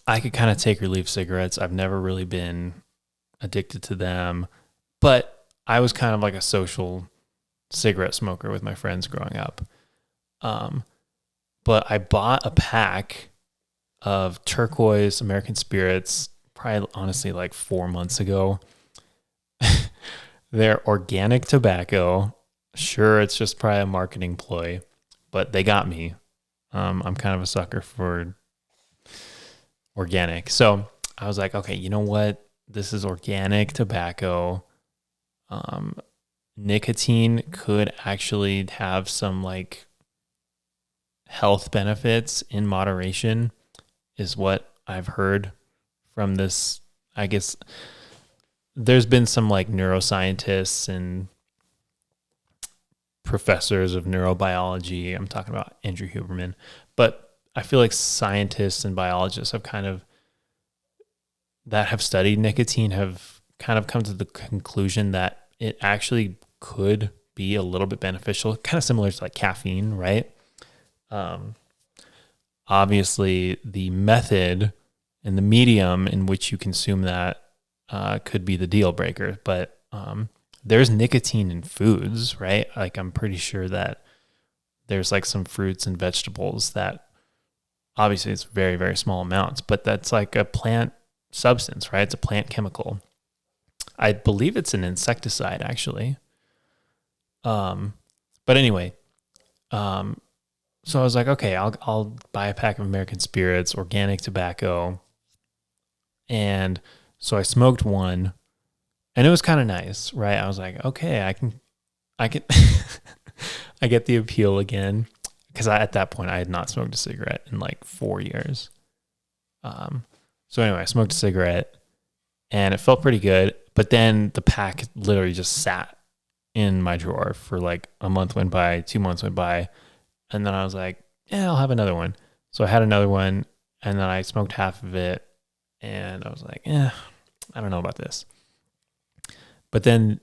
I could kind of take or leave cigarettes. I've never really been addicted to them, but I was kind of like a social cigarette smoker with my friends growing up. But I bought a pack of turquoise American Spirits probably honestly like 4 months ago. They're organic tobacco. Sure, it's just probably a marketing ploy, but they got me. I'm kind of a sucker for organic. So I was like, okay, you know what? This is organic tobacco. Nicotine could actually have some like health benefits in moderation is what I've heard from this. I guess there's been some like neuroscientists and professors of neurobiology. I'm talking about Andrew Huberman, but I feel like scientists and biologists have studied nicotine have kind of come to the conclusion that it actually could be a little bit beneficial, kind of similar to like caffeine, right? Obviously the method and the medium in which you consume that could be the deal breaker, but there's nicotine in foods, right? Like I'm pretty sure that there's like some fruits and vegetables that obviously it's very, very small amounts, but that's like a plant substance, right? It's a plant chemical. I believe it's an insecticide actually. But anyway, so I was like, okay, I'll buy a pack of American Spirits, organic tobacco. And so I smoked one and it was kind of nice, right? I was like, okay, I can, I get the appeal again. Cause at that point I had not smoked a cigarette in like 4 years. So anyway, I smoked a cigarette and it felt pretty good, but then the pack literally just sat in my drawer for like a month went by, 2 months went by. And then I was like, yeah, I'll have another one. So I had another one and then I smoked half of it and I was like, I don't know about this. But then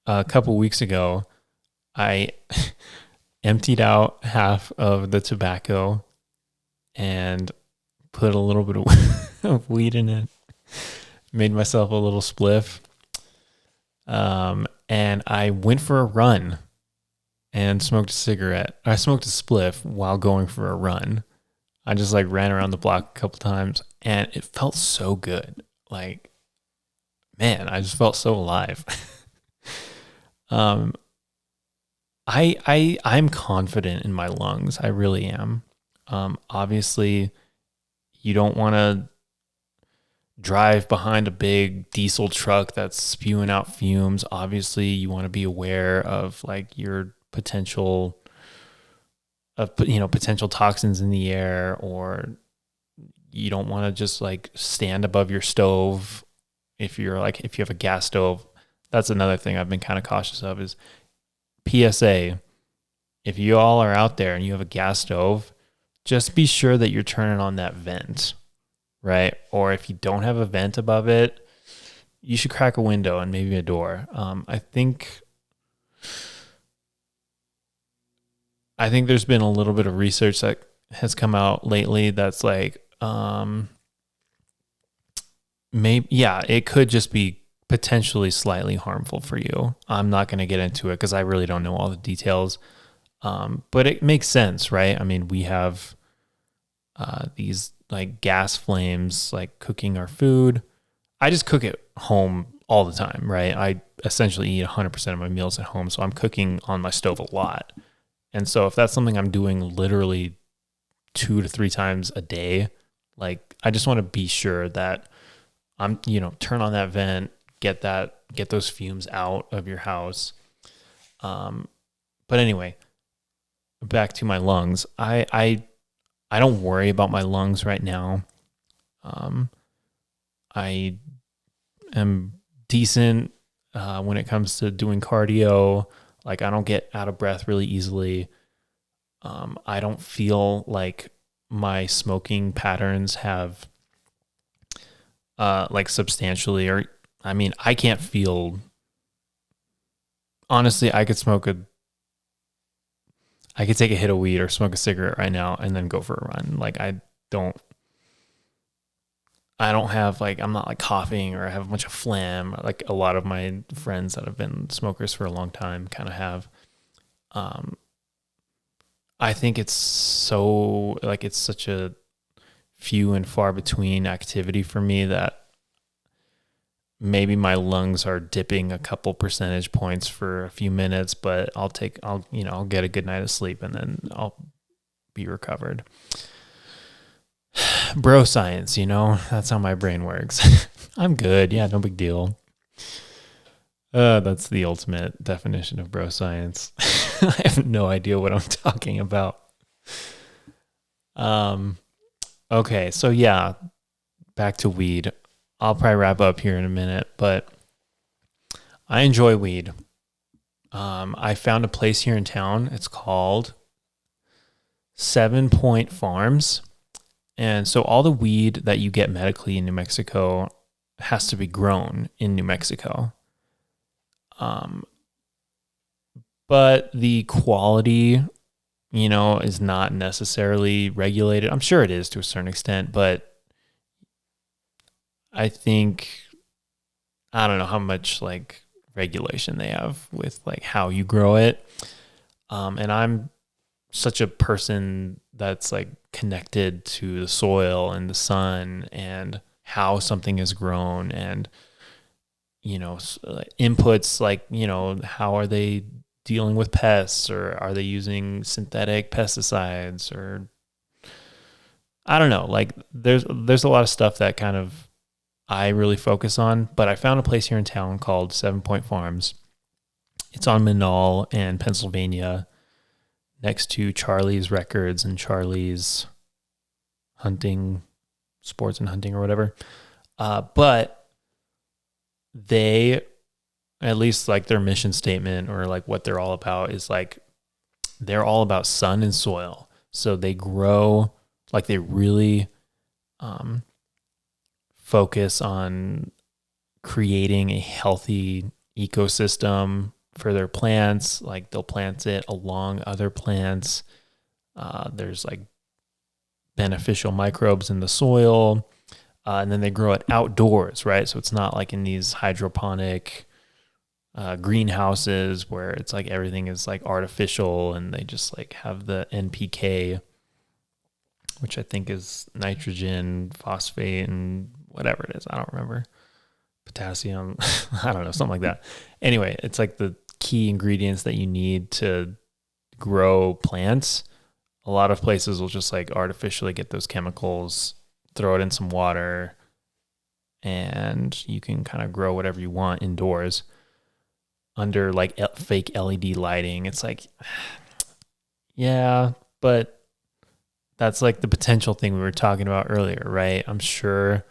a couple weeks ago, I emptied out half of the tobacco and put a little bit of weed in it, made myself a little spliff. And I went for a run and smoked a cigarette. I smoked a spliff while going for a run. I just like ran around the block a couple times and it felt so good. Like, man, I just felt so alive. I'm confident in my lungs. I really am. Obviously you don't want to drive behind a big diesel truck that's spewing out fumes. Obviously you want to be aware of like your potential toxins in the air, or you don't want to just like stand above your stove. If you have a gas stove, that's another thing I've been kind of cautious of is PSA. If you all are out there and you have a gas stove, just be sure that you're turning on that vent, right? Or if you don't have a vent above it, you should crack a window and maybe a door. I think there's been a little bit of research that has come out lately that's like, maybe, yeah, it could just be potentially slightly harmful for you. I'm not going to get into it because I really don't know all the details. But it makes sense, right? I mean, we have these like gas flames, like cooking our food. I just cook at home all the time, right? I essentially eat 100% of my meals at home. So I'm cooking on my stove a lot. And so if that's something I'm doing literally 2 to 3 times a day, like I just want to be sure that I'm, turn on that vent, get those fumes out of your house. But anyway, back to my lungs. I don't worry about my lungs right now. I am decent when it comes to doing cardio. Like I don't get out of breath really easily. I don't feel like my smoking patterns have like substantially, or I mean, I can't feel, honestly, I could take a hit of weed or smoke a cigarette right now and then go for a run. Like I don't have like, I'm not like coughing or I have a bunch of phlegm like a lot of my friends that have been smokers for a long time kind of have. I think it's such a few and far between activity for me that maybe my lungs are dipping a couple percentage points for a few minutes, but I'll get a good night of sleep and then I'll be recovered. Bro science, that's how my brain works. I'm good. Yeah, no big deal. That's the ultimate definition of bro science. I have no idea what I'm talking about. Okay, so yeah, back to weed. I'll probably wrap up here in a minute, but I enjoy weed. I found a place here in town. It's called 7 Point Farms. And so all the weed that you get medically in New Mexico has to be grown in New Mexico. But the quality, is not necessarily regulated. I'm sure it is to a certain extent, but I don't know how much like regulation they have with like how you grow it. And I'm such a person that's like connected to the soil and the sun and how something is grown and, inputs like, how are they dealing with pests or are they using synthetic pesticides or I don't know, like there's a lot of stuff that kind of I really focus on, but I found a place here in town called 7 Point Farms. It's on Menaul and Pennsylvania next to Charlie's Records and Charlie's Sports and Hunting or whatever. But they, at least like their mission statement or like what they're all about is like, they're all about sun and soil. So they grow, like they really focus on creating a healthy ecosystem for their plants. Like they'll plant it along other plants. There's like beneficial microbes in the soil. And then they grow it outdoors, right? So it's not like in these hydroponic greenhouses where it's like everything is like artificial and they just like have the NPK, which I think is nitrogen, phosphate, and whatever it is. I don't remember. Potassium. I don't know, something like that. Anyway, it's like the key ingredients that you need to grow plants. A lot of places will just like artificially get those chemicals, throw it in some water, and you can kind of grow whatever you want indoors under like fake LED lighting. It's like, yeah, but that's like the potential thing we were talking about earlier, right? I'm sure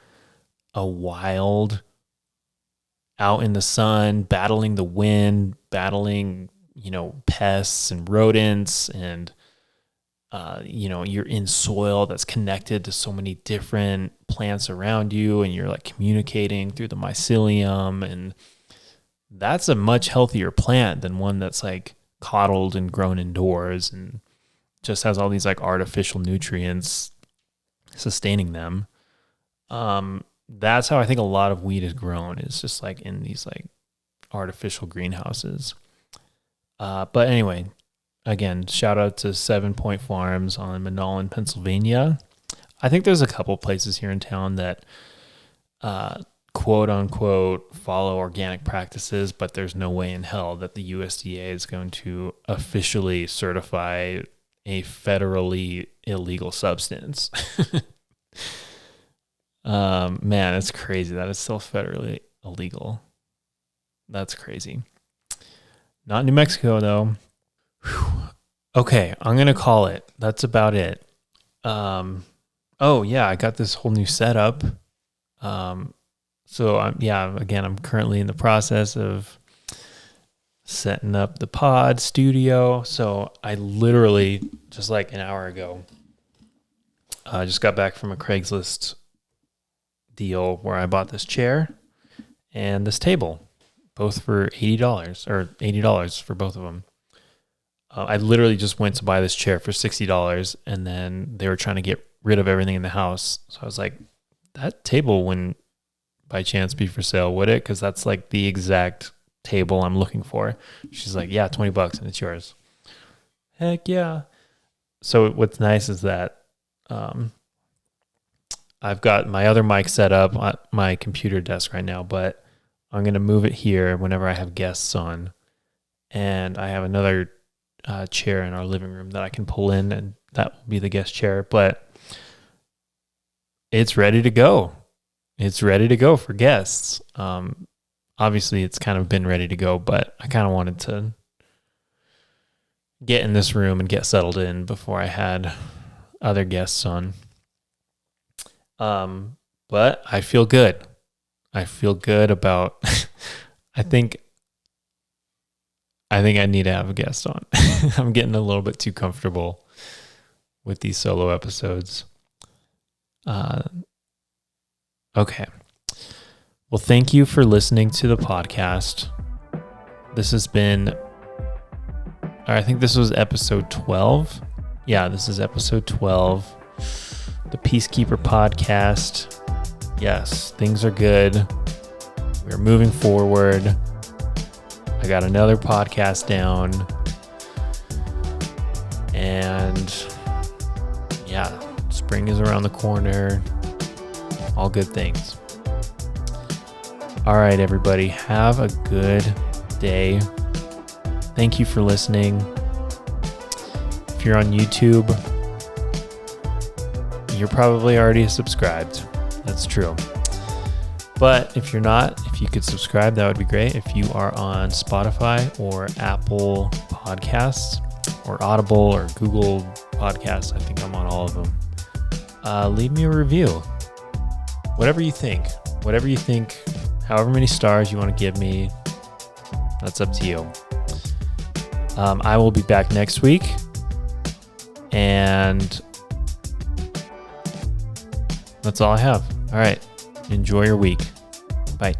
a wild out in the sun, battling the wind, battling, pests and rodents and you're in soil that's connected to so many different plants around you, and you're like communicating through the mycelium, and that's a much healthier plant than one that's like coddled and grown indoors and just has all these like artificial nutrients sustaining them. That's how I think a lot of weed is grown, is just like in these like artificial greenhouses. But anyway, again, shout out to 7 Point Farms on Manolan, Pennsylvania. I think there's a couple places here in town that quote unquote follow organic practices, but there's no way in hell that the USDA is going to officially certify a federally illegal substance. Man, it's crazy that it's still federally illegal. That's crazy. Not New Mexico though. Whew. Okay, I'm gonna call it. That's about it. Oh yeah, I got this whole new setup. So I'm currently in the process of setting up the pod studio. So I literally just like an hour ago, I just got back from a Craigslist deal where I bought this chair and this table, both for $80 or $80 for both of them. I literally just went to buy this chair for $60, and then they were trying to get rid of everything in the house. So I was like, that table wouldn't by chance be for sale, would it? Because that's like the exact table I'm looking for. She's like, yeah, $20 and it's yours. Heck yeah. So what's nice is that I've got my other mic set up on my computer desk right now, but I'm going to move it here whenever I have guests on. And I have another chair in our living room that I can pull in, and that will be the guest chair. But it's ready to go. It's ready to go for guests. Obviously, it's kind of been ready to go, but I kind of wanted to get in this room and get settled in before I had other guests on. But I feel good. I feel good about, I think I need to have a guest on. I'm getting a little bit too comfortable with these solo episodes. Okay. Well, thank you for listening to the podcast. This has been, I think this was episode 12. Yeah, this is episode 12. The Peacekeeper podcast. Yes, things are good. We're moving forward. I got another podcast down. And yeah, spring is around the corner. All good things. All right, everybody, have a good day. Thank you for listening. If you're on YouTube, you're probably already subscribed. That's true. But if you're not, if you could subscribe, that would be great. If you are on Spotify or Apple Podcasts or Audible or Google Podcasts, I think I'm on all of them. Leave me a review. Whatever you think, however many stars you want to give me, that's up to you. I will be back next week, and that's all I have. All right. Enjoy your week. Bye.